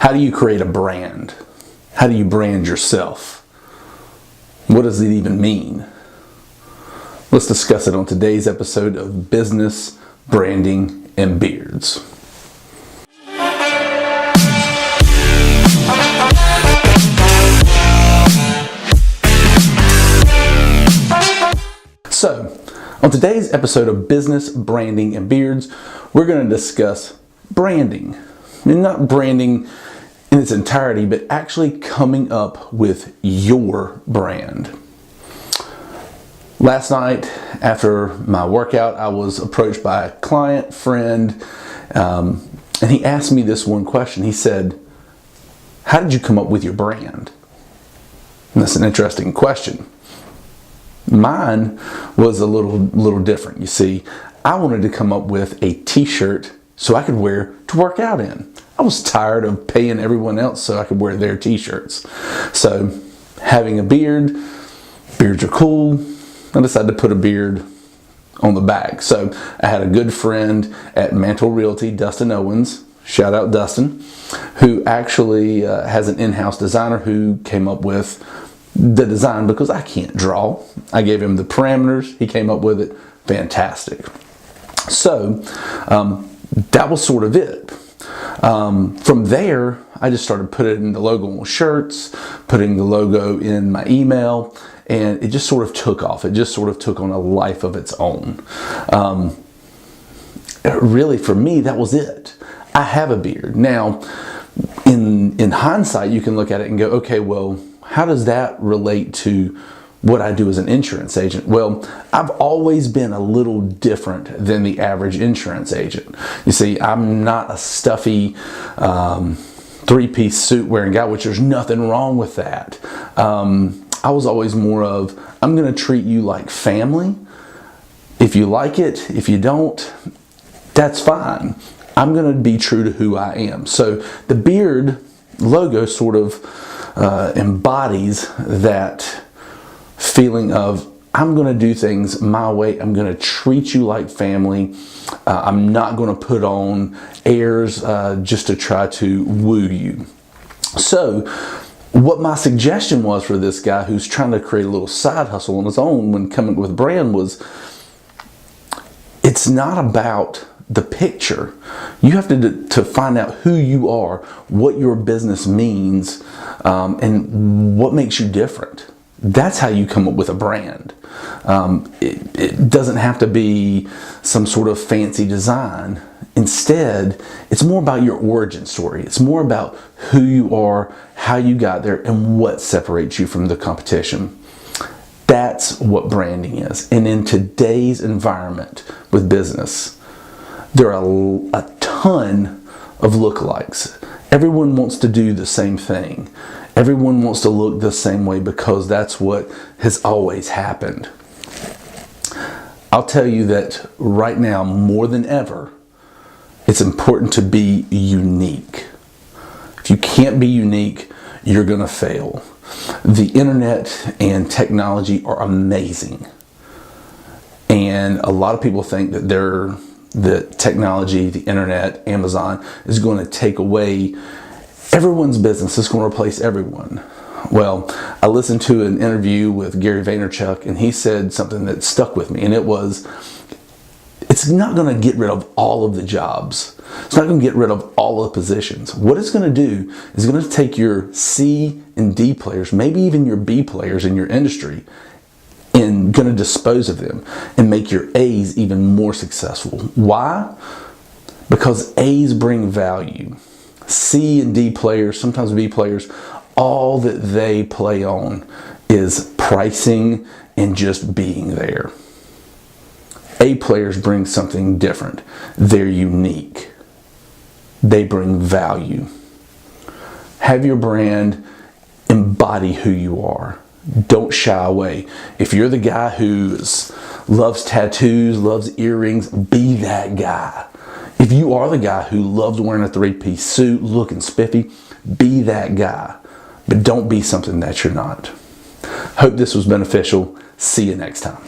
How do you create a brand? How do you brand yourself? What does it even mean? Let's discuss it on today's episode of Business, Branding, and Beards. So, on today's episode of Business, Branding, and Beards, we're going to discuss branding. I mean, not branding in its entirety, but actually coming up with your brand. Last night, after my workout, I was approached by a client, friend, and he asked me this one question. He said, "How did you come up with your brand?" And that's an interesting question. Mine was a little different. You see, I wanted to come up with a t-shirt so I could wear to work out in. I was tired of paying everyone else so I could wear their t-shirts. So, having a beard, beards are cool. I decided to put a beard on the back. So, I had a good friend at Mantle Realty, Dustin Owens, shout out Dustin, who actually has an in-house designer who came up with the design because I can't draw. I gave him the parameters, he came up with it, fantastic. So that was sort of it. From there, I just started putting the logo on shirts, putting the logo in my email, and it just sort of took off. It just sort of took on a life of its own. Really, for me, that was it. I have a beard. Now, in hindsight, you can look at it and go, okay, well, how does that relate to what I do as an insurance agent? Well, I've always been a little different than the average insurance agent. You see, I'm not a stuffy three-piece suit wearing guy, which there's nothing wrong with that. I was always more of, I'm going to treat you like family. If you like it, if you don't, that's fine. I'm going to be true to who I am. So the beard logo sort of embodies that feeling of, I'm going to do things my way. I'm going to treat you like family. I'm not going to put on airs just to try to woo you. So what my suggestion was for this guy who's trying to create a little side hustle on his own when coming with brand was, it's not about the picture. You have to find out who you are, what your business means, and what makes you different. That's how you come up with a brand. It doesn't have to be some sort of fancy design. Instead, it's more about your origin story. It's more about who you are, how you got there, and what separates you from the competition. That's what branding is. And in today's environment with business, there are a ton of lookalikes. Everyone wants to do the same thing. Everyone wants to look the same way because that's what has always happened. I'll tell you that right now, more than ever, it's important to be unique. If you can't be unique, you're going to fail. The internet and technology are amazing. And a lot of people think that the technology, the internet, Amazon is going to take away everyone's business. It's going to replace everyone. Well, I listened to an interview with Gary Vaynerchuk, and he said something that stuck with me, and it was, it's not going to get rid of all of the jobs. It's not going to get rid of all of the positions. What it's going to do is going to take your C and D players, maybe even your B players in your industry, and going to dispose of them and make your A's even more successful. Why? Because A's bring value. C and D players, sometimes B players, all that they play on is pricing and just being there. A players bring something different. They're unique. They bring value. Have your brand embody who you are. Don't shy away. If you're the guy who loves tattoos, loves earrings, be that guy. If you are the guy who loves wearing a three-piece suit, looking spiffy, be that guy. But don't be something that you're not. Hope this was beneficial. See you next time.